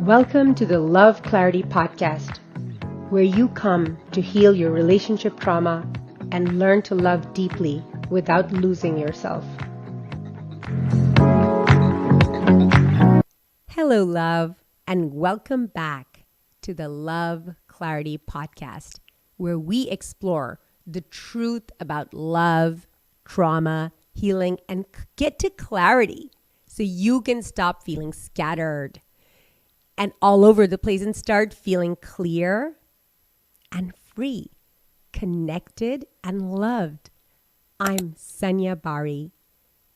Welcome to the Love Clarity Podcast, where you come to heal your relationship trauma and learn to love deeply without losing yourself. Hello, love, and welcome back to the Love Clarity Podcast, where we explore the truth about love, trauma, healing, and get to clarity so you can stop feeling scattered and all over the place and start feeling clear and free, connected and loved. I'm Sanya Bari,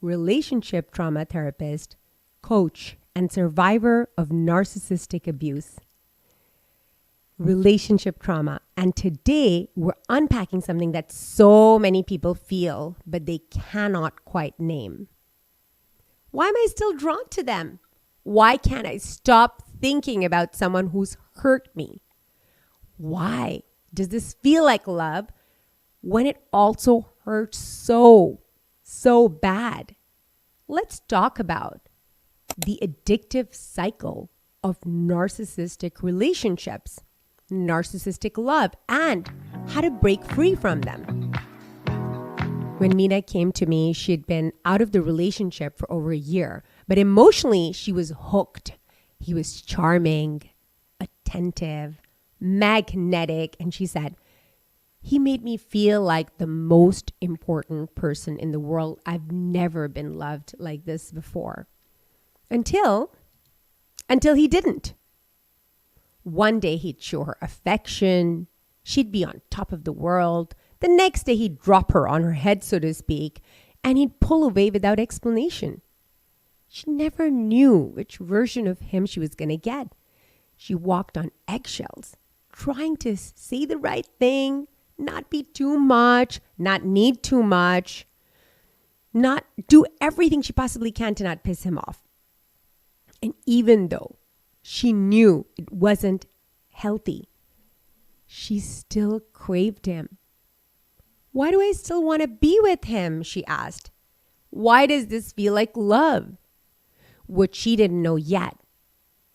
relationship trauma therapist, coach, and survivor of narcissistic abuse, relationship trauma. And today we're unpacking something that so many people feel, but they cannot quite name. Why am I still drawn to them? Why can't I stop thinking about someone who's hurt me? Why does this feel like love when it also hurts so bad? Let's talk about the addictive cycle of narcissistic relationships, narcissistic love, and how to break free from them. When Mina came to me, she had been out of the relationship for over a year, but emotionally she was hooked. He was charming, attentive, magnetic, and she said, he made me feel like the most important person in the world. I've never been loved like this before. Until he didn't. One day he'd show her affection. She'd be on top of the world. The next day he'd drop her on her head, so to speak, and he'd pull away without explanation. She never knew which version of him she was going to get. She walked on eggshells, trying to say the right thing, not be too much, not need too much, not do everything she possibly can to not piss him off. And even though she knew it wasn't healthy, she still craved him. Why do I still want to be with him? She asked. Why does this feel like love? What she didn't know yet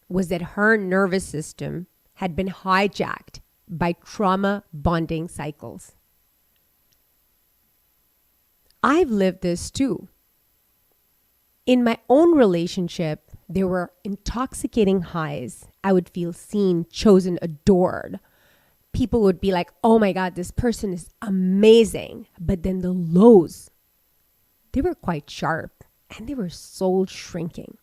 was that her nervous system had been hijacked by trauma bonding cycles. I've lived this too. In my own relationship, there were intoxicating highs. I would feel seen, chosen, adored. People would be like, oh my God, this person is amazing. But then the lows, they were quite sharp and they were soul shrinking.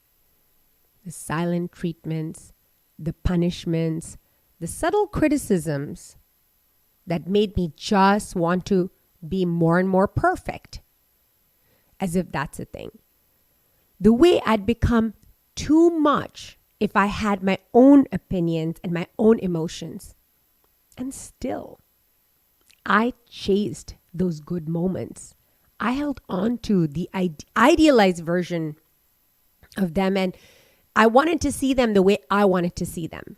The silent treatments, the punishments, the subtle criticisms that made me just want to be more and more perfect. As if that's a thing. The way I'd become too much if I had my own opinions and my own emotions. And still, I chased those good moments. I held on to the idealized version of them, and I wanted to see them the way I wanted to see them.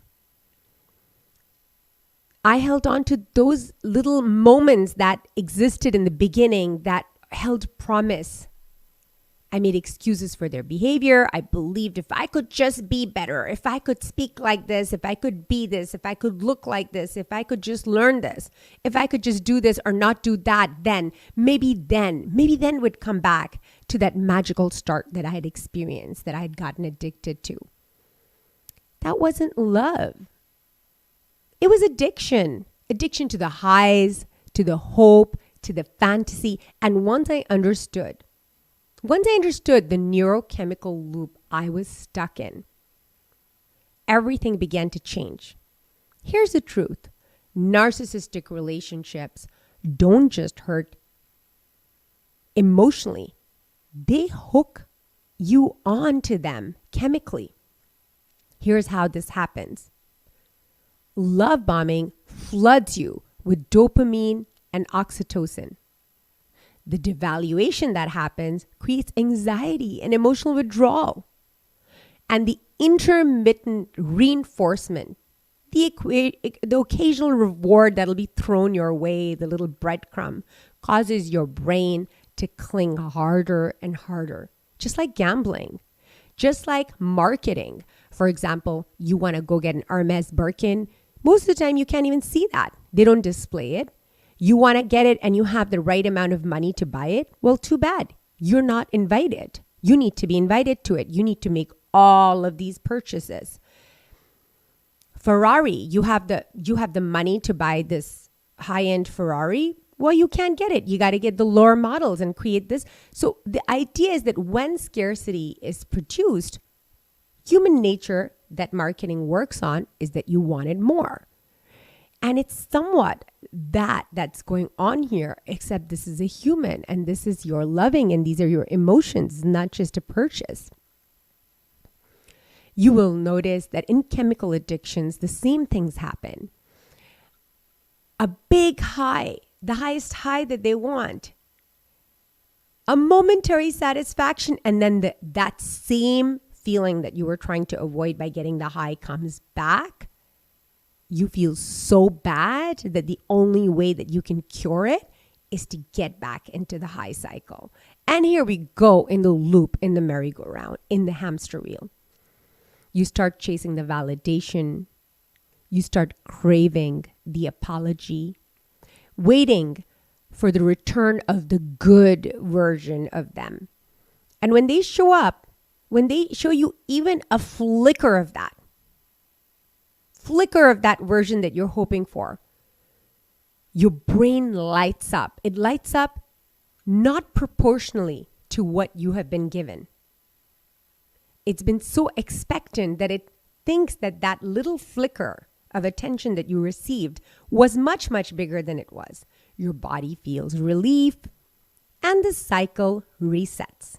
I held on to those little moments that existed in the beginning that held promise. I made excuses for their behavior. I believed if I could just be better, if I could speak like this, if I could be this, if I could look like this, if I could just learn this, if I could just do this or not do that, then maybe would come back to that magical start that I had experienced, that I had gotten addicted to. That wasn't love. It was addiction. Addiction to the highs, to the hope, to the fantasy. And once I understood the neurochemical loop I was stuck in, everything began to change. Here's the truth. Narcissistic relationships don't just hurt emotionally. They hook you onto them chemically. Here's how this happens. Love bombing floods you with dopamine and oxytocin. The devaluation that happens creates anxiety and emotional withdrawal. And the intermittent reinforcement, the occasional reward that'll be thrown your way, the little breadcrumb, causes your brain to cling harder and harder. Just like gambling, just like marketing. For example, you want to go get an Hermes Birkin. Most of the time, you can't even see that. They don't display it. You want to get it and you have the right amount of money to buy it. Well, too bad. You're not invited. You need to be invited to it. You need to make all of these purchases. Ferrari, you have the money to buy this high-end Ferrari. Well, you can't get it. You got to get the lower models and create this. So the idea is that when scarcity is produced, human nature that marketing works on is that you wanted more. And it's somewhat that's going on here, except this is a human and this is your loving and these are your emotions, not just a purchase. You will notice that in chemical addictions, the same things happen. A big high, the highest high that they want, a momentary satisfaction, and then that same feeling that you were trying to avoid by getting the high comes back. You feel so bad that the only way that you can cure it is to get back into the high cycle. And here we go in the loop, in the merry-go-round, in the hamster wheel. You start chasing the validation. You start craving the apology, waiting for the return of the good version of them. And when they show up, when they show you even a flicker of that version that you're hoping for, your brain lights up. It lights up not proportionally to what you have been given. It's been so expectant that it thinks that that little flicker of attention that you received was much, much bigger than it was. Your body feels relief and the cycle resets.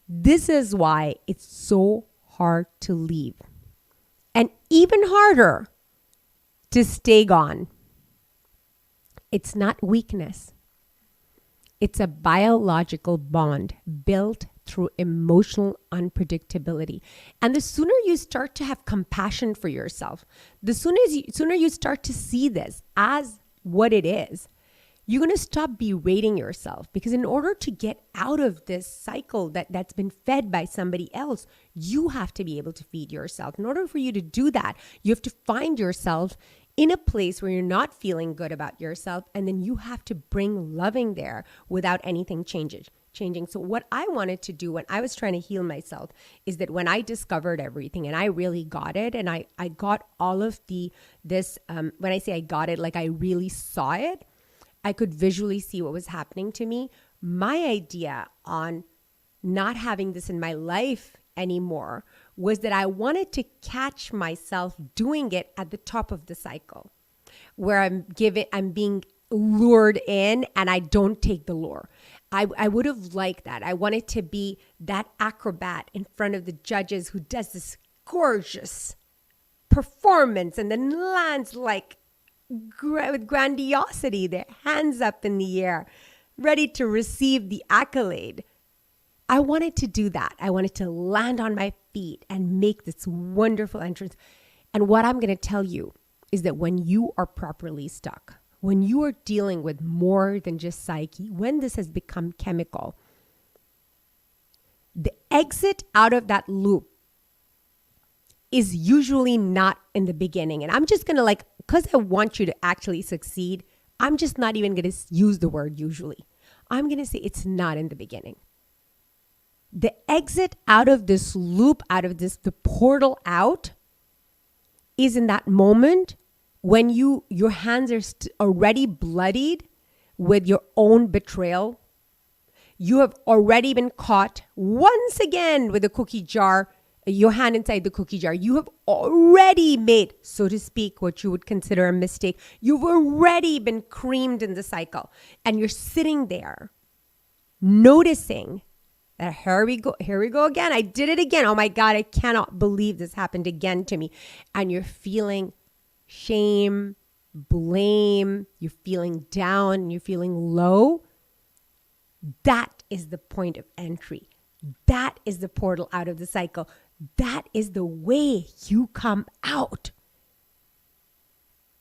This is why it's so hard to leave and even harder to stay gone. It's not weakness. It's a biological bond built through emotional unpredictability. And the sooner you start to have compassion for yourself, the sooner you start to see this as what it is, you're going to stop berating yourself. Because in order to get out of this cycle that's been fed by somebody else, you have to be able to feed yourself. In order for you to do that, you have to find yourself in a place where you're not feeling good about yourself, and then you have to bring loving there without anything changing. So what I wanted to do when I was trying to heal myself is that when I discovered everything and I really got it, and I got all of this, when I say I got it, like I really saw it, I could visually see what was happening to me. My idea on not having this in my life anymore was that I wanted to catch myself doing it at the top of the cycle, where I'm being lured in and I don't take the lure. I would have liked that. I wanted to be that acrobat in front of the judges who does this gorgeous performance and then lands like with grandiosity, their hands up in the air, ready to receive the accolade. I wanted to do that. I wanted to land on my feet and make this wonderful entrance. And what I'm going to tell you is that when you are properly stuck, when you are dealing with more than just psyche, when this has become chemical, the exit out of that loop is usually not in the beginning. And I'm just going to because I want you to actually succeed, I'm just not even going to use the word usually. I'm going to say it's not in the beginning. The exit out of this loop, the portal out, is in that moment when your hands are already bloodied with your own betrayal. You have already been caught once again with a cookie jar, your hand inside the cookie jar. You have already made, so to speak, what you would consider a mistake. You've already been creamed in the cycle. And you're sitting there noticing that here we go again. I did it again. Oh my God, I cannot believe this happened again to me. And you're feeling shame, blame, you're feeling down, you're feeling low. That is the point of entry. That is the portal out of the cycle. That is the way you come out.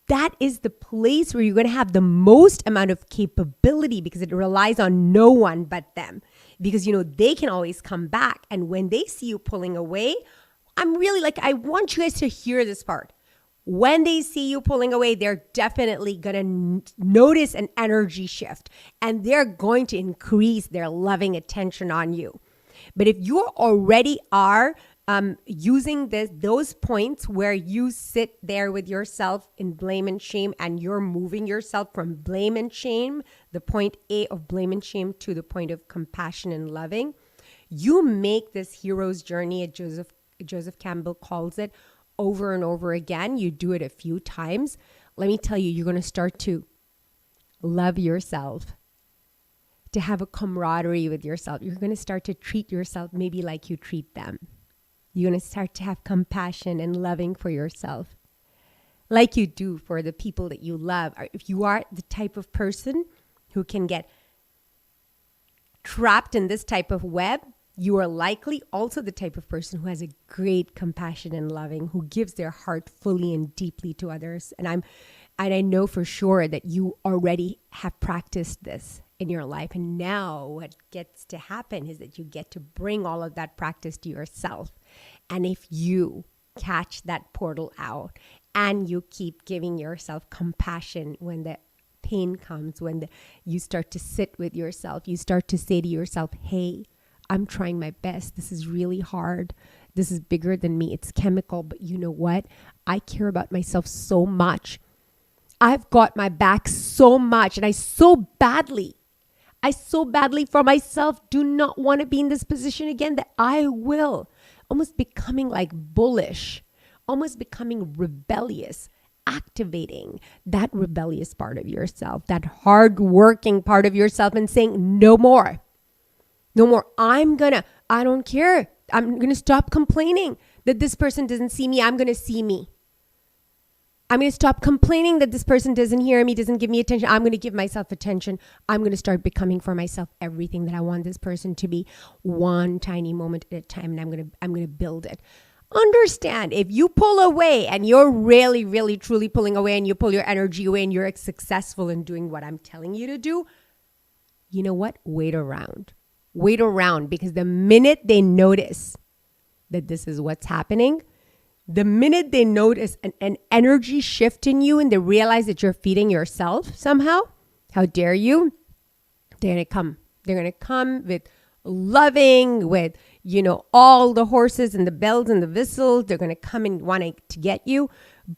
That is the place where you're going to have the most amount of capability, because it relies on no one but them. Because, they can always come back. And when they see you pulling away, I'm really like, I want you guys to hear this part. When they see you pulling away, they're definitely going to notice an energy shift and they're going to increase their loving attention on you. But if you already are using those points where you sit there with yourself in blame and shame and you're moving yourself from blame and shame, the point A of blame and shame, to the point of compassion and loving, you make this hero's journey, as Joseph Campbell calls it, over and over again. You do it a few times. Let me tell you, you're going to start to love yourself, to have a camaraderie with yourself. You're going to start to treat yourself maybe like you treat them. You're going to start to have compassion and loving for yourself like you do for the people that you love. If you are the type of person who can get trapped in this type of web, you are likely also the type of person who has a great compassion and loving, who gives their heart fully and deeply to others. And I know for sure that you already have practiced this in your life. And now what gets to happen is that you get to bring all of that practice to yourself. And if you catch that portal out and you keep giving yourself compassion when the pain comes, when you start to sit with yourself, you start to say to yourself, hey, I'm trying my best. This is really hard. This is bigger than me. It's chemical, but you know what? I care about myself so much. I've got my back so much, and I so badly for myself do not want to be in this position again, that I will. Almost becoming like bullish, almost becoming rebellious, activating that rebellious part of yourself, that hardworking part of yourself, and saying, no more. No more. I don't care. I'm going to stop complaining that this person doesn't see me. I'm going to see me. I'm going to stop complaining that this person doesn't hear me, doesn't give me attention. I'm going to give myself attention. I'm going to start becoming for myself everything that I want this person to be, one tiny moment at a time, and I'm going to build it. Understand, if you pull away and you're really, really, truly pulling away, and you pull your energy away and you're successful in doing what I'm telling you to do, you know what? Wait around, because the minute they notice that this is what's happening, the minute they notice an energy shift in you and they realize that you're feeding yourself somehow, how dare you? They're going to come. They're going to come with loving, with, all the horses and the bells and the whistles. They're going to come and wanting to get you.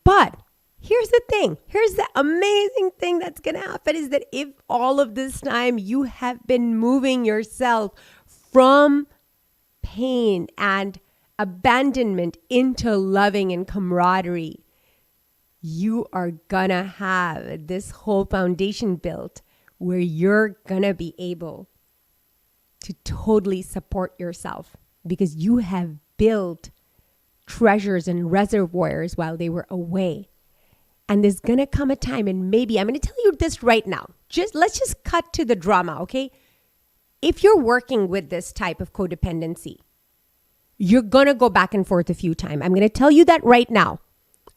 But here's the thing. Here's the amazing thing that's going to happen, is that if all of this time you have been moving yourself from pain and abandonment into loving and camaraderie, you are gonna have this whole foundation built where you're gonna be able to totally support yourself, because you have built treasures and reservoirs while they were away. And there's gonna come a time, and maybe I'm gonna tell you this right now. Let's just cut to the drama, okay? If you're working with this type of codependency, you're going to go back and forth a few times. I'm going to tell you that right now.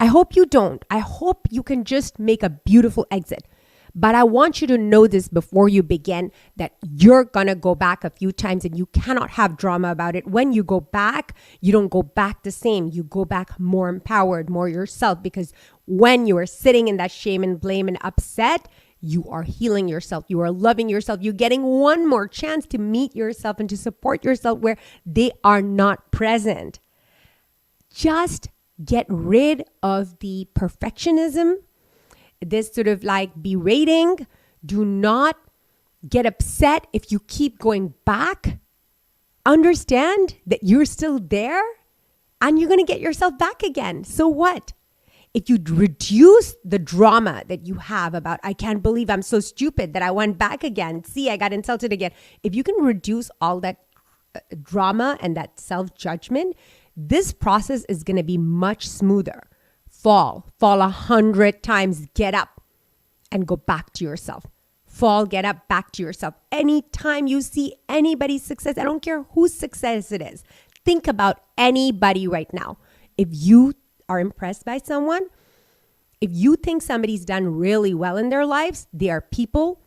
I hope you don't. I hope you can just make a beautiful exit. But I want you to know this before you begin, that you're going to go back a few times and you cannot have drama about it. When you go back, you don't go back the same. You go back more empowered, more yourself, because when you are sitting in that shame and blame and upset, you are healing yourself. You are loving yourself. You're getting one more chance to meet yourself and to support yourself where they are not present. Just get rid of the perfectionism, this sort of like berating. Do not get upset if you keep going back. Understand that you're still there and you're going to get yourself back again. So what? If you reduce the drama that you have about, I can't believe I'm so stupid that I went back again. See, I got insulted again. If you can reduce all that drama and that self-judgment, this process is going to be much smoother. Fall 100 times, get up and go back to yourself. Fall, get up, back to yourself. Anytime you see anybody's success, I don't care whose success it is. Think about anybody right now. If you are impressed by someone, if you think somebody's done really well in their lives, they are people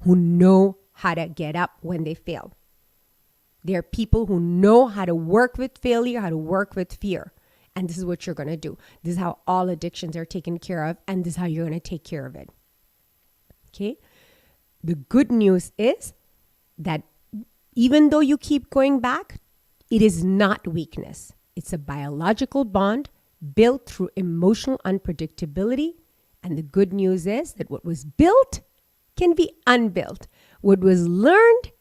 who know how to get up when they fail. They are people who know how to work with failure, how to work with fear. and this is what you're going to do. This is how all addictions are taken care of, and this is how you're going to take care of it. Okay? The good news is that even though you keep going back, it is not weakness. It's a biological bond built through emotional unpredictability. And the good news is that what was built can be unbuilt. What was learned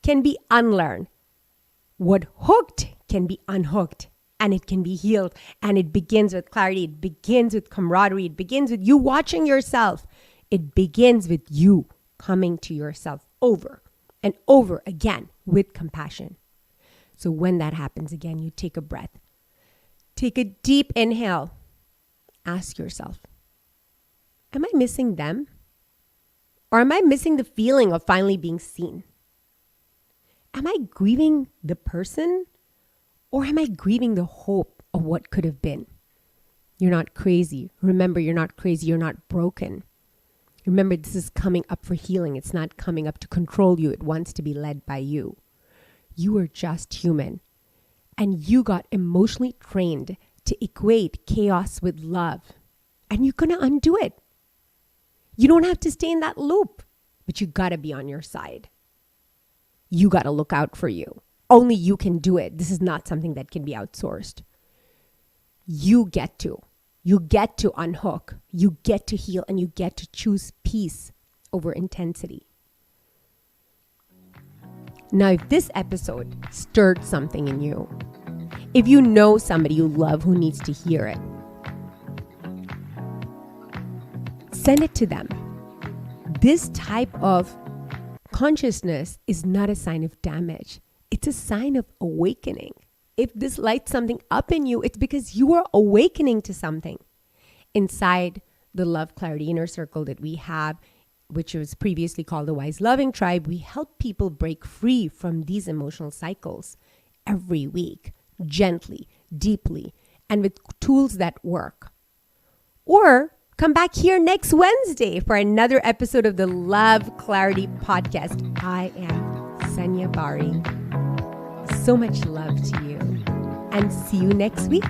can be unlearned. What hooked can be unhooked, and it can be healed. And it begins with clarity. It begins with camaraderie. It begins with you watching yourself. It begins with you coming to yourself over and over again with compassion. So when that happens again, you take a breath. Take a deep inhale. Ask yourself, am I missing them? Or am I missing the feeling of finally being seen? Am I grieving the person? Or am I grieving the hope of what could have been? You're not crazy. Remember, you're not crazy. You're not broken. Remember, this is coming up for healing. It's not coming up to control you. It wants to be led by you. You are just human. And you got emotionally trained to equate chaos with love. And you're going to undo it. You don't have to stay in that loop, but you got to be on your side. You got to look out for you. Only you can do it. This is not something that can be outsourced. You get to. You get to unhook. You get to heal, and you get to choose peace over intensity. Now, if this episode stirred something in you, if you know somebody you love who needs to hear it, send it to them. This type of consciousness is not a sign of damage. It's a sign of awakening. If this lights something up in you, it's because you are awakening to something. Inside the Love Clarity Inner Circle that we have, which was previously called the Wise Loving Tribe, we help people break free from these emotional cycles every week, gently, deeply, and with tools that work. Or come back here next Wednesday for another episode of the Love Clarity Podcast. I am Sanya Bari. So much love to you, and see you next week.